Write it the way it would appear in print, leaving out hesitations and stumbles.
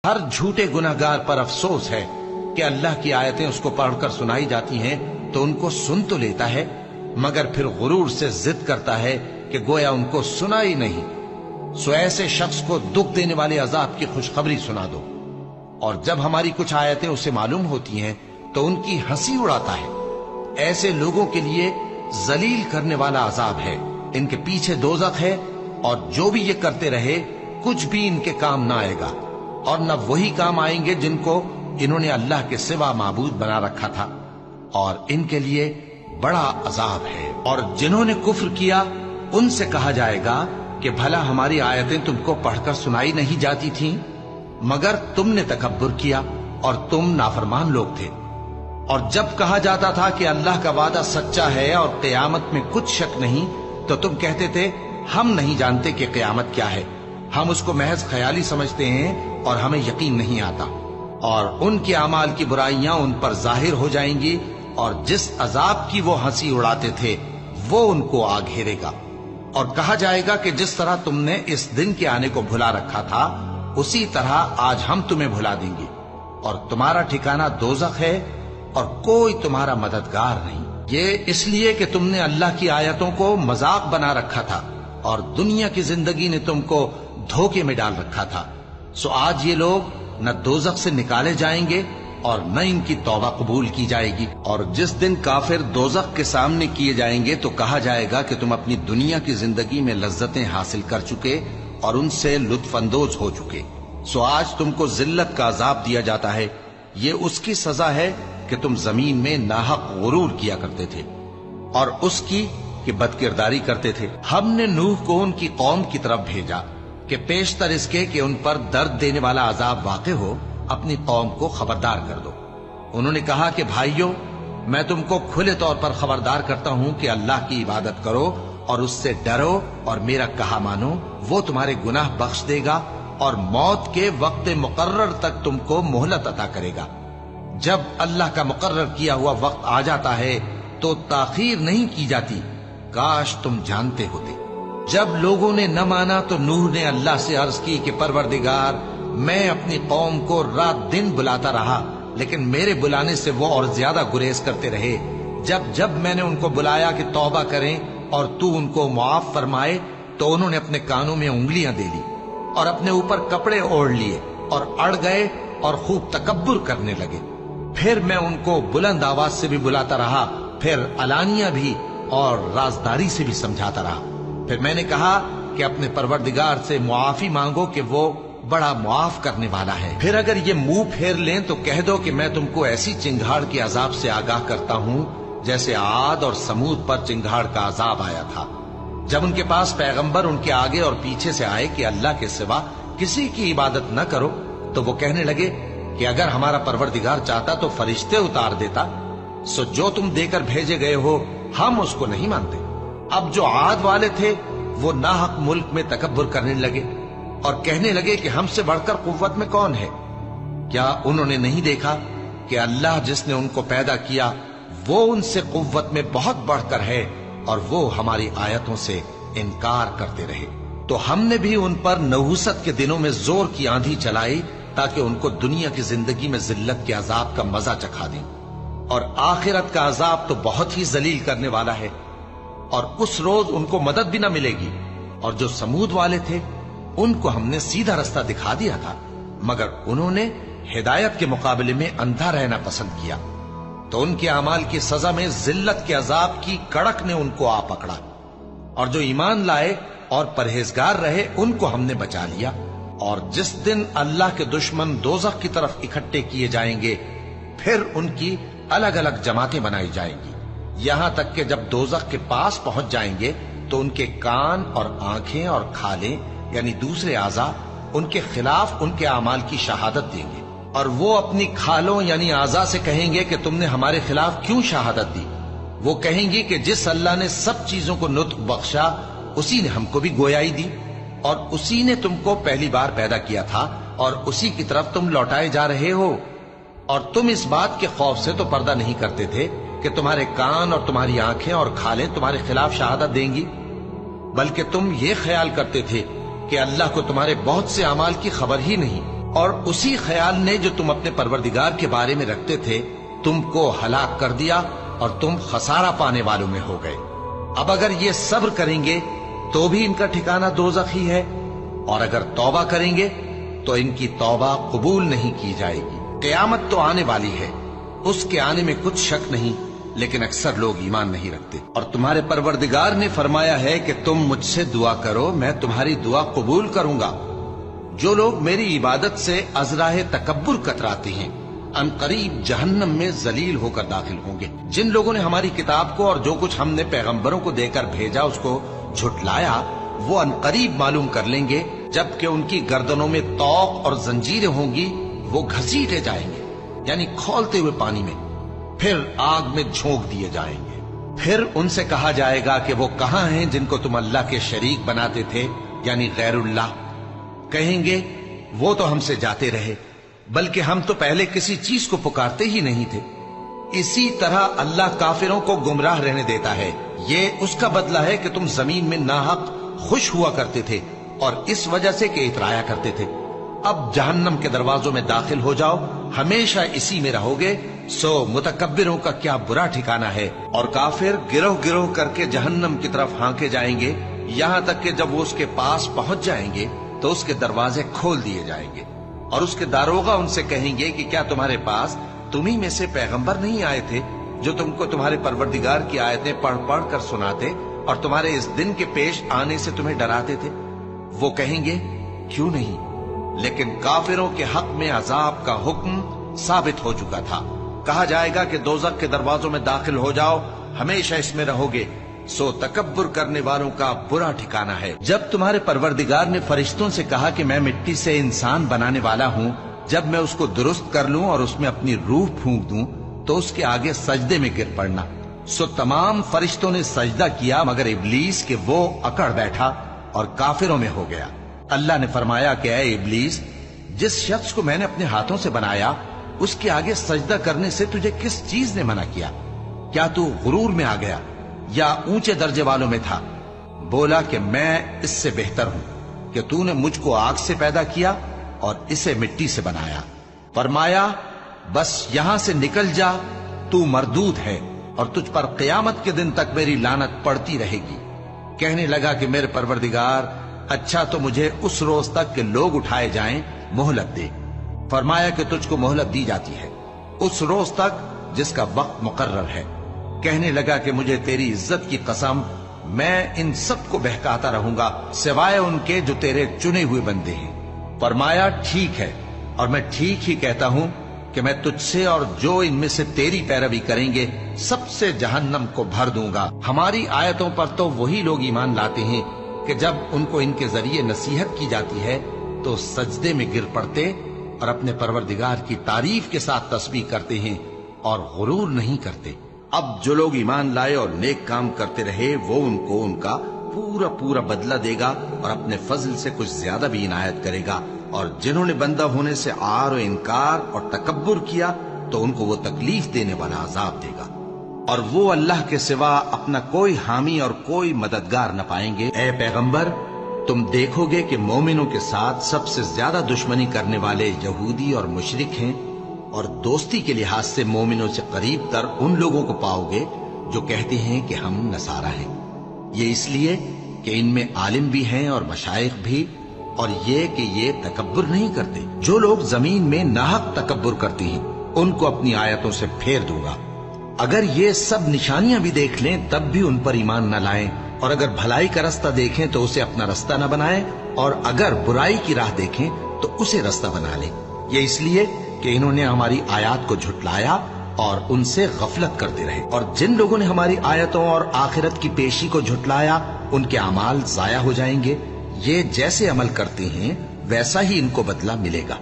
ہر جھوٹے گناہگار پر افسوس ہے کہ اللہ کی آیتیں اس کو پڑھ کر سنائی جاتی ہیں تو ان کو سن تو لیتا ہے مگر پھر غرور سے ضد کرتا ہے کہ گویا ان کو سنا ہی نہیں۔ سو ایسے شخص کو دکھ دینے والے عذاب کی خوشخبری سنا دو، اور جب ہماری کچھ آیتیں اسے معلوم ہوتی ہیں تو ان کی ہنسی اڑاتا ہے۔ ایسے لوگوں کے لیے ذلیل کرنے والا عذاب ہے، ان کے پیچھے دوزخ ہے، اور جو بھی یہ کرتے رہے کچھ بھی ان کے کام نہ آئے گا، اور نہ وہی کام آئیں گے جن کو انہوں نے اللہ کے سوا معبود بنا رکھا تھا، اور ان کے لیے بڑا عذاب ہے۔ اور جنہوں نے کفر کیا ان سے کہا جائے گا کہ بھلا ہماری آیتیں تم کو پڑھ کر سنائی نہیں جاتی تھیں، مگر تم نے تکبر کیا اور تم نافرمان لوگ تھے۔ اور جب کہا جاتا تھا کہ اللہ کا وعدہ سچا ہے اور قیامت میں کچھ شک نہیں، تو تم کہتے تھے ہم نہیں جانتے کہ قیامت کیا ہے، ہم اس کو محض خیالی سمجھتے ہیں اور ہمیں یقین نہیں آتا۔ اور ان کے اعمال کی برائیاں ان پر ظاہر ہو جائیں گی، اور جس عذاب کی وہ ہنسی اڑاتے تھے وہ ان کو آ گھیرے گا۔ اور کہا جائے گا کہ جس طرح تم نے اس دن کے آنے کو بھلا رکھا تھا اسی طرح آج ہم تمہیں بھلا دیں گے، اور تمہارا ٹھکانہ دوزخ ہے اور کوئی تمہارا مددگار نہیں۔ یہ اس لیے کہ تم نے اللہ کی آیتوں کو مذاق بنا رکھا تھا اور دنیا کی زندگی نے تم کو دھوکے میں ڈال رکھا تھا۔ سو آج یہ لوگ نہ دوزخ سے نکالے جائیں گے اور نہ ان کی توبہ قبول کی جائے گی۔ اور جس دن کافر دوزخ کے سامنے کیے جائیں گے تو کہا جائے گا کہ تم اپنی دنیا کی زندگی میں لذتیں حاصل کر چکے اور ان سے لطف اندوز ہو چکے، سو آج تم کو ذلت کا عذاب دیا جاتا ہے۔ یہ اس کی سزا ہے کہ تم زمین میں ناحق غرور کیا کرتے تھے، اور اس کی کہ بدکرداری کرتے تھے۔ ہم نے نوح کو ان کی قوم کی طرف بھیجا کہ پیشتر اس کے کہ ان پر درد دینے والا عذاب واقع ہو اپنی قوم کو خبردار کر دو۔ انہوں نے کہا کہ بھائیو، میں تم کو کھلے طور پر خبردار کرتا ہوں کہ اللہ کی عبادت کرو اور اس سے ڈرو اور میرا کہا مانو، وہ تمہارے گناہ بخش دے گا اور موت کے وقت مقرر تک تم کو مہلت عطا کرے گا۔ جب اللہ کا مقرر کیا ہوا وقت آ جاتا ہے تو تاخیر نہیں کی جاتی، کاش تم جانتے ہوتے۔ جب لوگوں نے نہ مانا تو نوح نے اللہ سے عرض کی کہ پروردگار، میں اپنی قوم کو رات دن بلاتا رہا لیکن میرے بلانے سے وہ اور زیادہ گریز کرتے رہے۔ جب میں نے ان کو بلایا کہ توبہ کریں اور تو ان کو معاف فرمائے تو انہوں نے اپنے کانوں میں انگلیاں دے لی اور اپنے اوپر کپڑے اوڑھ لیے اور اڑ گئے اور خوب تکبر کرنے لگے۔ پھر میں ان کو بلند آواز سے بھی بلاتا رہا، پھر علانیہ بھی اور رازداری سے بھی سمجھاتا رہا۔ پھر میں نے کہا کہ اپنے پروردگار سے معافی مانگو کہ وہ بڑا معاف کرنے والا ہے۔ پھر اگر یہ منہ پھیر لیں تو کہہ دو کہ میں تم کو ایسی چنگھاڑ کے عذاب سے آگاہ کرتا ہوں جیسے عاد اور سمود پر چنگھاڑ کا عذاب آیا تھا، جب ان کے پاس پیغمبر ان کے آگے اور پیچھے سے آئے کہ اللہ کے سوا کسی کی عبادت نہ کرو، تو وہ کہنے لگے کہ اگر ہمارا پروردگار چاہتا تو فرشتے اتار دیتا، سو جو تم دے کر بھیجے گئے ہو ہم اس کو نہیں مانتے۔ اب جو عاد والے تھے وہ ناحق ملک میں تکبر کرنے لگے اور کہنے لگے کہ ہم سے بڑھ کر قوت میں کون ہے؟ کیا انہوں نے نہیں دیکھا کہ اللہ جس نے ان کو پیدا کیا وہ ان سے قوت میں بہت بڑھ کر ہے، اور وہ ہماری آیتوں سے انکار کرتے رہے۔ تو ہم نے بھی ان پر نحوست کے دنوں میں زور کی آندھی چلائی تاکہ ان کو دنیا کی زندگی میں ذلت کے عذاب کا مزہ چکھا دیں، اور آخرت کا عذاب تو بہت ہی ذلیل کرنے والا ہے، اور اس روز ان کو مدد بھی نہ ملے گی۔ اور جو سمود والے تھے ان کو ہم نے سیدھا رستہ دکھا دیا تھا، مگر انہوں نے ہدایت کے مقابلے میں اندھا رہنا پسند کیا، تو ان کے اعمال کی سزا میں ذلت کے عذاب کی کڑک نے ان کو آ پکڑا۔ اور جو ایمان لائے اور پرہیزگار رہے ان کو ہم نے بچا لیا۔ اور جس دن اللہ کے دشمن دوزخ کی طرف اکٹھے کیے جائیں گے پھر ان کی الگ الگ جماعتیں بنائی جائیں گی، یہاں تک کہ جب دوزخ کے پاس پہنچ جائیں گے تو ان کے کان اور آنکھیں اور کھالیں یعنی دوسرے اعضاء ان کے خلاف ان کے اعمال کی شہادت دیں گے، اور وہ اپنی کھالوں یعنی اعضاء سے کہیں گے کہ تم نے ہمارے خلاف کیوں شہادت دی؟ وہ کہیں گی کہ جس اللہ نے سب چیزوں کو نطق بخشا اسی نے ہم کو بھی گویائی دی، اور اسی نے تم کو پہلی بار پیدا کیا تھا اور اسی کی طرف تم لوٹائے جا رہے ہو۔ اور تم اس بات کے خوف سے تو پردہ نہیں کرتے تھے کہ تمہارے کان اور تمہاری آنکھیں اور کھالیں تمہارے خلاف شہادت دیں گی، بلکہ تم یہ خیال کرتے تھے کہ اللہ کو تمہارے بہت سے اعمال کی خبر ہی نہیں۔ اور اسی خیال نے جو تم اپنے پروردگار کے بارے میں رکھتے تھے تم کو ہلاک کر دیا اور تم خسارہ پانے والوں میں ہو گئے۔ اب اگر یہ صبر کریں گے تو بھی ان کا ٹھکانہ دوزخ ہی ہے، اور اگر توبہ کریں گے تو ان کی توبہ قبول نہیں کی جائے گی۔ قیامت تو آنے والی ہے، اس کے آنے میں کچھ شک نہیں، لیکن اکثر لوگ ایمان نہیں رکھتے۔ اور تمہارے پروردگار نے فرمایا ہے کہ تم مجھ سے دعا کرو، میں تمہاری دعا قبول کروں گا۔ جو لوگ میری عبادت سے ازراہ تکبر کتراتے ہیں ان قریب جہنم میں ذلیل ہو کر داخل ہوں گے۔ جن لوگوں نے ہماری کتاب کو اور جو کچھ ہم نے پیغمبروں کو دے کر بھیجا اس کو جھٹلایا، وہ ان قریب معلوم کر لیں گے جبکہ ان کی گردنوں میں طوق اور زنجیریں ہوں گی، وہ گھسیٹے جائیں گے یعنی کھولتے ہوئے پانی میں، پھر آگ میں جھونک دیے جائیں گے۔ پھر ان سے کہا جائے گا کہ وہ کہاں ہیں جن کو تم اللہ کے شریک بناتے تھے یعنی غیر اللہ؟ کہیں گے وہ تو ہم سے جاتے رہے، بلکہ ہم تو پہلے کسی چیز کو پکارتے ہی نہیں تھے۔ اسی طرح اللہ کافروں کو گمراہ رہنے دیتا ہے، یہ اس کا بدلہ ہے کہ تم زمین میں ناحق خوش ہوا کرتے تھے اور اس وجہ سے کہ اترایا کرتے تھے۔ اب جہنم کے دروازوں میں داخل ہو جاؤ، ہمیشہ اسی میں رہو گے، سو متکبروں کا کیا برا ٹھکانہ ہے۔ اور کافر گروہ گروہ کر کے جہنم کی طرف ہانکے جائیں گے، یہاں تک کہ جب وہ اس کے پاس پہنچ جائیں گے تو اس کے دروازے کھول دیے جائیں گے، اور اس کے داروغہ ان سے کہیں گے کہ کیا تمہارے پاس تمہیں میں سے پیغمبر نہیں آئے تھے جو تم کو تمہارے پروردگار کی آیتیں پڑھ پڑھ کر سناتے اور تمہارے اس دن کے پیش آنے سے تمہیں ڈراتے تھے؟ وہ کہیں گے کیوں نہیں، لیکن کافروں کے حق میں عذاب کا حکم ثابت ہو چکا تھا۔ کہا جائے گا کہ دوزخ کے دروازوں میں داخل ہو جاؤ، ہمیشہ اس میں رہو گے، سو تکبر کرنے والوں کا برا ٹھکانہ ہے۔ جب تمہارے پروردگار نے فرشتوں سے کہا کہ میں مٹی سے انسان بنانے والا ہوں، جب میں اس کو درست کر لوں اور اس میں اپنی روح پھونک دوں تو اس کے آگے سجدے میں گر پڑنا، سو تمام فرشتوں نے سجدہ کیا مگر ابلیس کہ وہ اکڑ بیٹھا اور کافروں میں ہو گیا۔ اللہ نے فرمایا کہ اے ابلیس، جس شخص کو میں نے اپنے ہاتھوں سے بنایا اس کے آگے سجدہ کرنے سے تجھے کس چیز نے منع کیا؟ کیا تو غرور میں آ گیا یا اونچے درجے والوں میں تھا؟ بولا کہ میں اس سے بہتر ہوں کہ تو نے مجھ کو آگ سے پیدا کیا اور اسے مٹی سے بنایا۔ فرمایا بس یہاں سے نکل جا، تو مردود ہے اور تجھ پر قیامت کے دن تک میری لعنت پڑتی رہے گی۔ کہنے لگا کہ میرے پروردگار، اچھا تو مجھے اس روز تک کہ لوگ اٹھائے جائیں مہلت دے۔ فرمایا کہ تجھ کو مہلت دی جاتی ہے اس روز تک جس کا وقت مقرر ہے۔ کہنے لگا کہ مجھے تیری عزت کی قسم، میں ان سب کو بہکاتا رہوں گا سوائے ان کے جو تیرے چنے ہوئے بندے ہیں۔ فرمایا ٹھیک ہے، اور میں ٹھیک ہی کہتا ہوں کہ میں تجھ سے اور جو ان میں سے تیری پیروی کریں گے سب سے جہنم کو بھر دوں گا۔ ہماری آیتوں پر تو وہی لوگ ایمان لاتے ہیں کہ جب ان کو ان کے ذریعے نصیحت کی جاتی ہے تو سجدے میں گر پڑتے اور اپنے پروردگار کی تعریف کے ساتھ تسبیح کرتے ہیں اور غرور نہیں کرتے۔ اب جو لوگ ایمان لائے اور نیک کام کرتے رہے وہ ان کو ان کا پورا پورا بدلہ دے گا اور اپنے فضل سے کچھ زیادہ بھی عنایت کرے گا، اور جنہوں نے بندہ ہونے سے عار و انکار اور تکبر کیا تو ان کو وہ تکلیف دینے والا عذاب دے گا، اور وہ اللہ کے سوا اپنا کوئی حامی اور کوئی مددگار نہ پائیں گے۔ اے پیغمبر، تم دیکھو گے کہ مومنوں کے ساتھ سب سے زیادہ دشمنی کرنے والے یہودی اور مشرک ہیں، اور دوستی کے لحاظ سے مومنوں سے قریب تر ان لوگوں کو پاؤ گے جو کہتے ہیں کہ ہم نصارہ ہیں۔ یہ اس لیے کہ ان میں عالم بھی ہیں اور مشائخ بھی، اور یہ کہ یہ تکبر نہیں کرتے۔ جو لوگ زمین میں ناحق تکبر کرتے ہیں ان کو اپنی آیتوں سے پھیر دوں گا۔ اگر یہ سب نشانیاں بھی دیکھ لیں تب بھی ان پر ایمان نہ لائیں، اور اگر بھلائی کا رستہ دیکھیں تو اسے اپنا رستہ نہ بنائیں، اور اگر برائی کی راہ دیکھیں تو اسے رستہ بنا لیں۔ یہ اس لیے کہ انہوں نے ہماری آیات کو جھٹلایا اور ان سے غفلت کرتے رہے، اور جن لوگوں نے ہماری آیتوں اور آخرت کی پیشی کو جھٹلایا ان کے اعمال ضائع ہو جائیں گے۔ یہ جیسے عمل کرتے ہیں ویسا ہی ان کو بدلہ ملے گا۔